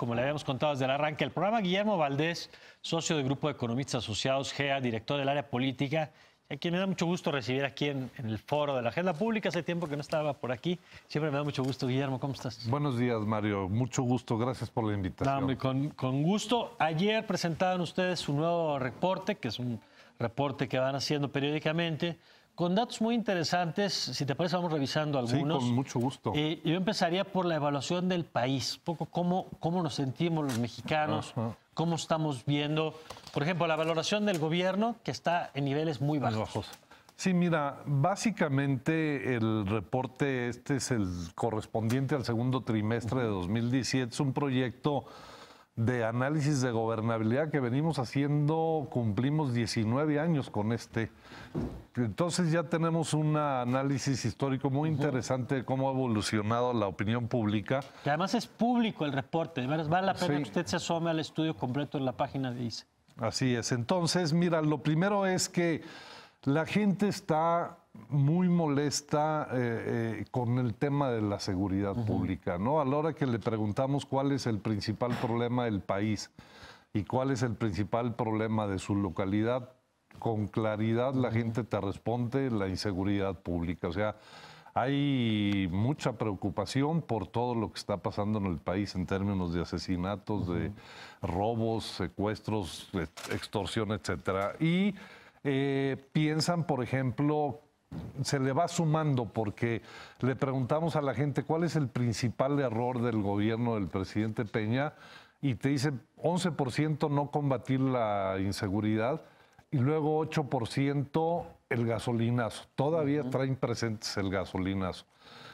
como le habíamos contado desde el arranque del programa. Guillermo Valdés, socio del Grupo de Economistas Asociados, GEA, director del área política, a quien me da mucho gusto recibir aquí en el foro de la Agenda Pública. Hace tiempo que no estaba por aquí. Siempre me da mucho gusto. Guillermo, ¿cómo estás? Buenos días, Mario. Mucho gusto. Gracias por la invitación. No, con gusto. Ayer presentaron ustedes su nuevo reporte, que es un reporte que van haciendo periódicamente, con datos muy interesantes. Si te parece, vamos revisando algunos. Sí, con mucho gusto. Yo empezaría por la evaluación del país, un poco cómo nos sentimos los mexicanos, cómo estamos viendo, por ejemplo, la valoración del gobierno, que está en niveles muy bajos. Sí, mira, básicamente el reporte es el correspondiente al segundo trimestre de 2017. Es un proyecto de análisis de gobernabilidad que venimos haciendo, cumplimos 19 años con este. Entonces ya tenemos un análisis histórico muy interesante de cómo ha evolucionado la opinión pública. Que además es público el reporte, vale la pena que usted se asome al estudio completo en la página de ICE. Así es. Entonces, mira, lo primero es que la gente está muy molesta con el tema de la seguridad pública, ¿no? A la hora que le preguntamos cuál es el principal problema del país y cuál es el principal problema de su localidad, con claridad la gente te responde la inseguridad pública. O sea, hay mucha preocupación por todo lo que está pasando en el país en términos de asesinatos, de robos, secuestros, extorsión, etcétera. Y piensan, por ejemplo, se le va sumando porque le preguntamos a la gente cuál es el principal error del gobierno del presidente Peña y te dice 11% no combatir la inseguridad y luego 8% el gasolinazo. Todavía traen presentes el gasolinazo.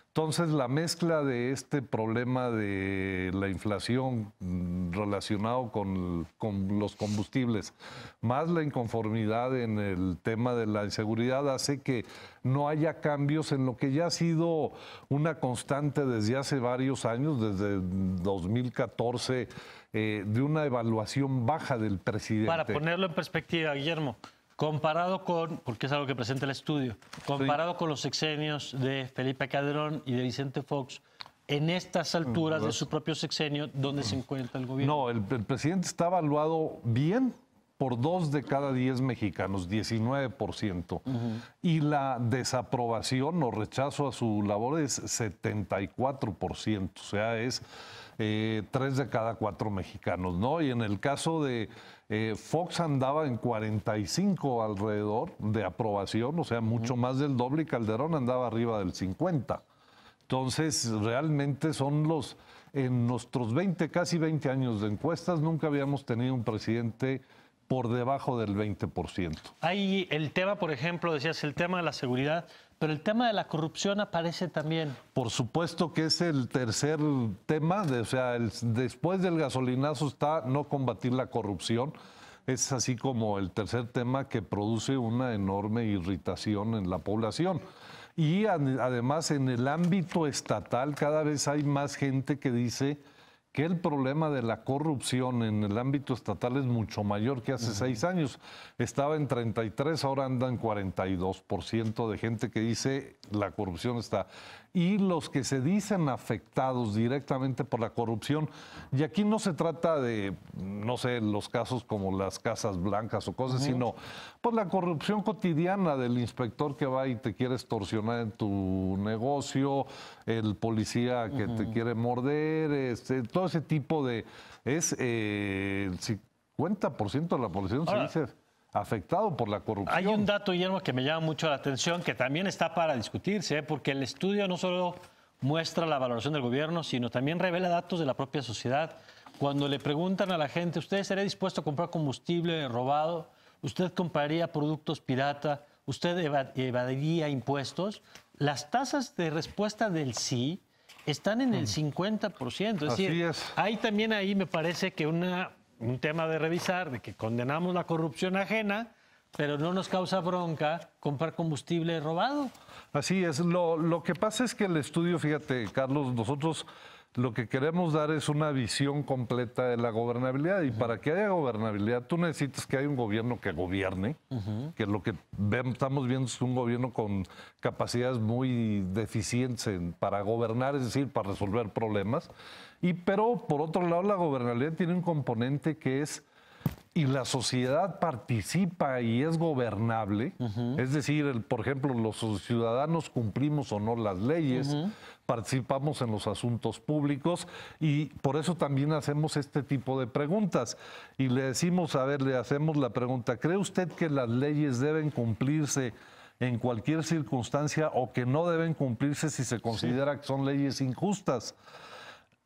Entonces, la mezcla de este problema de la inflación relacionado con los combustibles, más la inconformidad en el tema de la inseguridad, hace que no haya cambios en lo que ya ha sido una constante desde hace varios años, desde 2014, de una evaluación baja del presidente. Para ponerlo en perspectiva, Guillermo, comparado con, porque es algo que presenta el estudio, comparado con los sexenios de Felipe Calderón y de Vicente Fox, en estas alturas de su propio sexenio, ¿dónde se encuentra el gobierno? No, el presidente está evaluado bien por 2 de cada 10 mexicanos, 19%. Y la desaprobación o rechazo a su labor es 74%, o sea, es 3 de cada 4 mexicanos, ¿no? Y en el caso de Fox andaba en 45 alrededor de aprobación, o sea, mucho más del doble, y Calderón andaba arriba del 50. Entonces, realmente son en nuestros casi 20 años de encuestas, nunca habíamos tenido un presidente por debajo del 20%. Hay el tema, por ejemplo, decías, el tema de la seguridad, pero el tema de la corrupción aparece también. Por supuesto que es el tercer tema, o sea, después del gasolinazo está no combatir la corrupción. Es así como el tercer tema que produce una enorme irritación en la población. Y además en el ámbito estatal cada vez hay más gente que dice que el problema de la corrupción en el ámbito estatal es mucho mayor que hace 6 años. Estaba en 33, ahora anda en 42% de gente que dice la corrupción está. Y los que se dicen afectados directamente por la corrupción, y aquí no se trata de, no sé, los casos como las casas blancas o cosas, sino pues la corrupción cotidiana del inspector que va y te quiere extorsionar en tu negocio, el policía que te quiere morder, todo ese tipo de... Es el 50% de la población se dice afectado por la corrupción. Hay un dato, Guillermo, que me llama mucho la atención, que también está para discutirse, porque el estudio no solo muestra la valoración del gobierno, sino también revela datos de la propia sociedad. Cuando le preguntan a la gente, ¿usted estaría dispuesto a comprar combustible robado? ¿Usted compraría productos pirata? ¿Usted evadiría impuestos? Las tasas de respuesta del sí están en el 50%. Es decir, hay también ahí, me parece que un tema de revisar, de que condenamos la corrupción ajena, pero no nos causa bronca comprar combustible robado. Así es. Lo que pasa es que el estudio, fíjate, Carlos, nosotros lo que queremos dar es una visión completa de la gobernabilidad. Y para que haya gobernabilidad, tú necesitas que haya un gobierno que gobierne, que lo que estamos viendo es un gobierno con capacidades muy deficientes para gobernar, es decir, para resolver problemas. Pero, por otro lado, la gobernabilidad tiene un componente que es, y la sociedad participa y es gobernable, es decir, por ejemplo, los ciudadanos cumplimos o no las leyes, participamos en los asuntos públicos y por eso también hacemos este tipo de preguntas. Y le decimos, a ver, le hacemos la pregunta, ¿cree usted que las leyes deben cumplirse en cualquier circunstancia o que no deben cumplirse si se considera que son leyes injustas?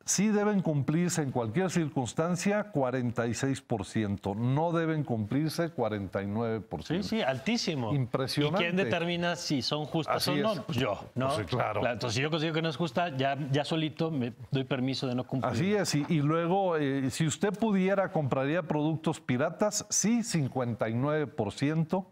Sí deben cumplirse en cualquier circunstancia, 46%. No deben cumplirse, 49%. Sí, altísimo. Impresionante. ¿Y quién determina si son justas o no? Pues yo, ¿no? Pues sí, claro. Entonces, si yo considero que no es justa, ya solito me doy permiso de no cumplir. Así es. Y luego, si usted pudiera, ¿compraría productos piratas? Sí, 59%.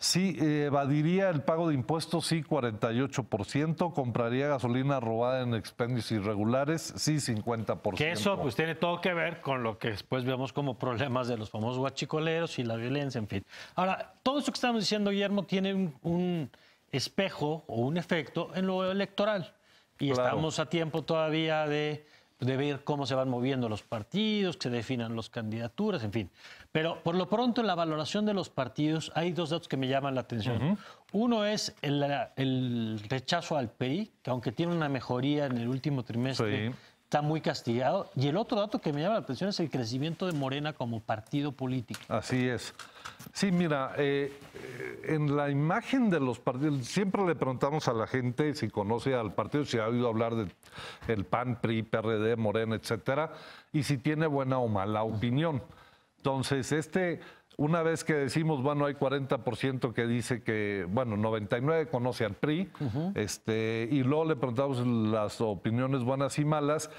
Sí, evadiría el pago de impuestos, sí, 48%. Compraría gasolina robada en expendios irregulares, sí, 50%. Que eso pues tiene todo que ver con lo que después vemos como problemas de los famosos guachicoleros y la violencia, en fin. Ahora, todo esto que estamos diciendo, Guillermo, tiene un espejo o un efecto en lo electoral. Y estamos a tiempo todavía de ver cómo se van moviendo los partidos, que se definan las candidaturas, en fin. Pero por lo pronto en la valoración de los partidos hay dos datos que me llaman la atención. Uno es el rechazo al PRI, que aunque tiene una mejoría en el último trimestre, está muy castigado. Y el otro dato que me llama la atención es el crecimiento de Morena como partido político. Así es. Sí, mira, en la imagen de los partidos, siempre le preguntamos a la gente si conoce al partido, si ha oído hablar del PAN, PRI, PRD, Morena, etcétera, y si tiene buena o mala opinión. Entonces, una vez que decimos, bueno, hay 40% que dice que, bueno, 99% conoce al PRI, y luego le preguntamos las opiniones buenas y malas,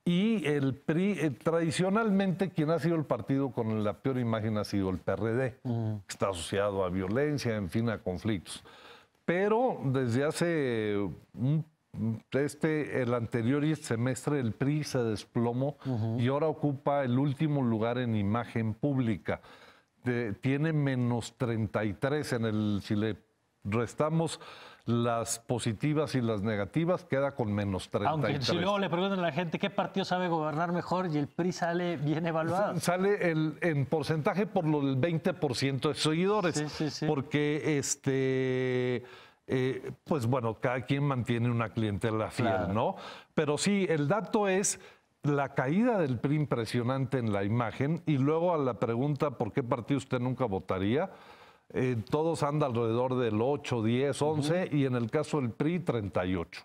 y el PRI, tradicionalmente, quien ha sido el partido con la peor imagen ha sido el PRD, que está asociado a violencia, en fin, a conflictos. Pero desde hace el anterior semestre el PRI se desplomó y ahora ocupa el último lugar en imagen pública. Tiene menos 33 si le restamos las positivas y las negativas, queda con menos 33. Aunque si luego le preguntan a la gente qué partido sabe gobernar mejor y el PRI sale bien evaluado. Sale en porcentaje por lo del 20% de seguidores, porque pues bueno, cada quien mantiene una clientela fiel, ¿no? Pero sí, el dato es la caída del PRI impresionante en la imagen y luego a la pregunta ¿por qué partido usted nunca votaría? Todos andan alrededor del 8, 10, 11 y en el caso del PRI 38.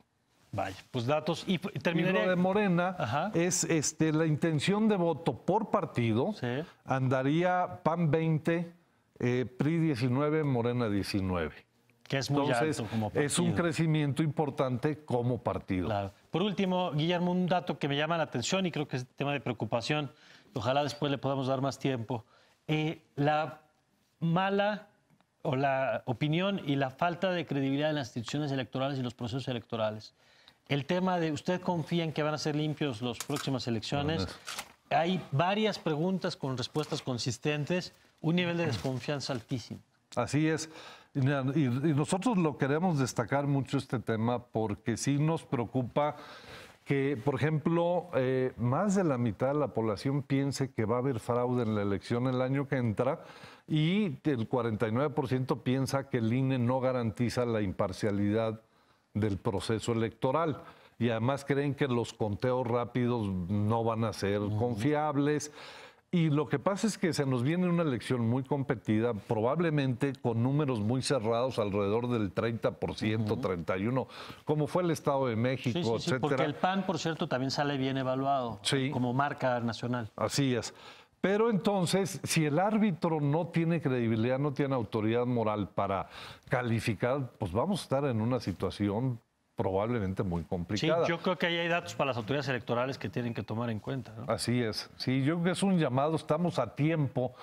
Vaya, pues datos. Y terminaría. Y lo de Morena es la intención de voto por partido, andaría PAN 20, PRI 19, Morena 19. Que es muy alto como partido. Es un crecimiento importante como partido. Claro. Por último, Guillermo, un dato que me llama la atención y creo que es tema de preocupación, ojalá después le podamos dar más tiempo. La mala o la opinión y la falta de credibilidad en las instituciones electorales y los procesos electorales. El tema de usted confía en que van a ser limpios las próximas elecciones. Hay varias preguntas con respuestas consistentes, un nivel de desconfianza altísimo. Así es. Y nosotros lo queremos destacar mucho este tema porque sí nos preocupa que, por ejemplo, más de la mitad de la población piense que va a haber fraude en la elección el año que entra y el 49% piensa que el INE no garantiza la imparcialidad del proceso electoral y además creen que los conteos rápidos no van a ser confiables. Y lo que pasa es que se nos viene una elección muy competida, probablemente con números muy cerrados, alrededor del 30%, 31%, como fue el Estado de México, etcétera. Porque el PAN, por cierto, también sale bien evaluado como marca nacional. Así es. Pero entonces, si el árbitro no tiene credibilidad, no tiene autoridad moral para calificar, pues vamos a estar en una situación probablemente muy complicada. Sí, yo creo que ahí hay datos para las autoridades electorales que tienen que tomar en cuenta, ¿no? Así es. Sí, yo creo que es un llamado, estamos a tiempo,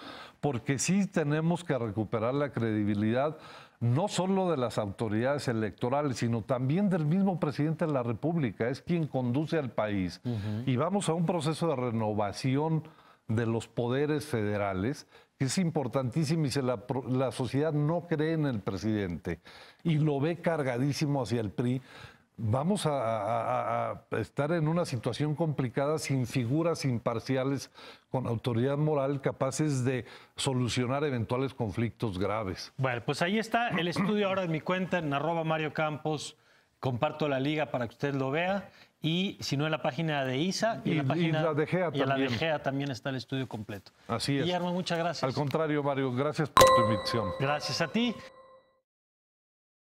porque sí tenemos que recuperar la credibilidad. no solo de las autoridades electorales, sino también del mismo presidente de la República. Es quien conduce al país. Y vamos a un proceso de renovación de los poderes federales, que es importantísimo, y si la sociedad no cree en el presidente y lo ve cargadísimo hacia el PRI, vamos a estar en una situación complicada sin figuras imparciales con autoridad moral capaces de solucionar eventuales conflictos graves. Bueno, pues ahí está el estudio ahora de mi cuenta en @MarioCampos. Comparto la liga para que usted lo vea. Y si no, en la página de ISA y, en la de GEA también. La de GEA también está el estudio completo. Así es. Guillermo, muchas gracias. Al contrario, Mario, gracias por tu invitación. Gracias a ti.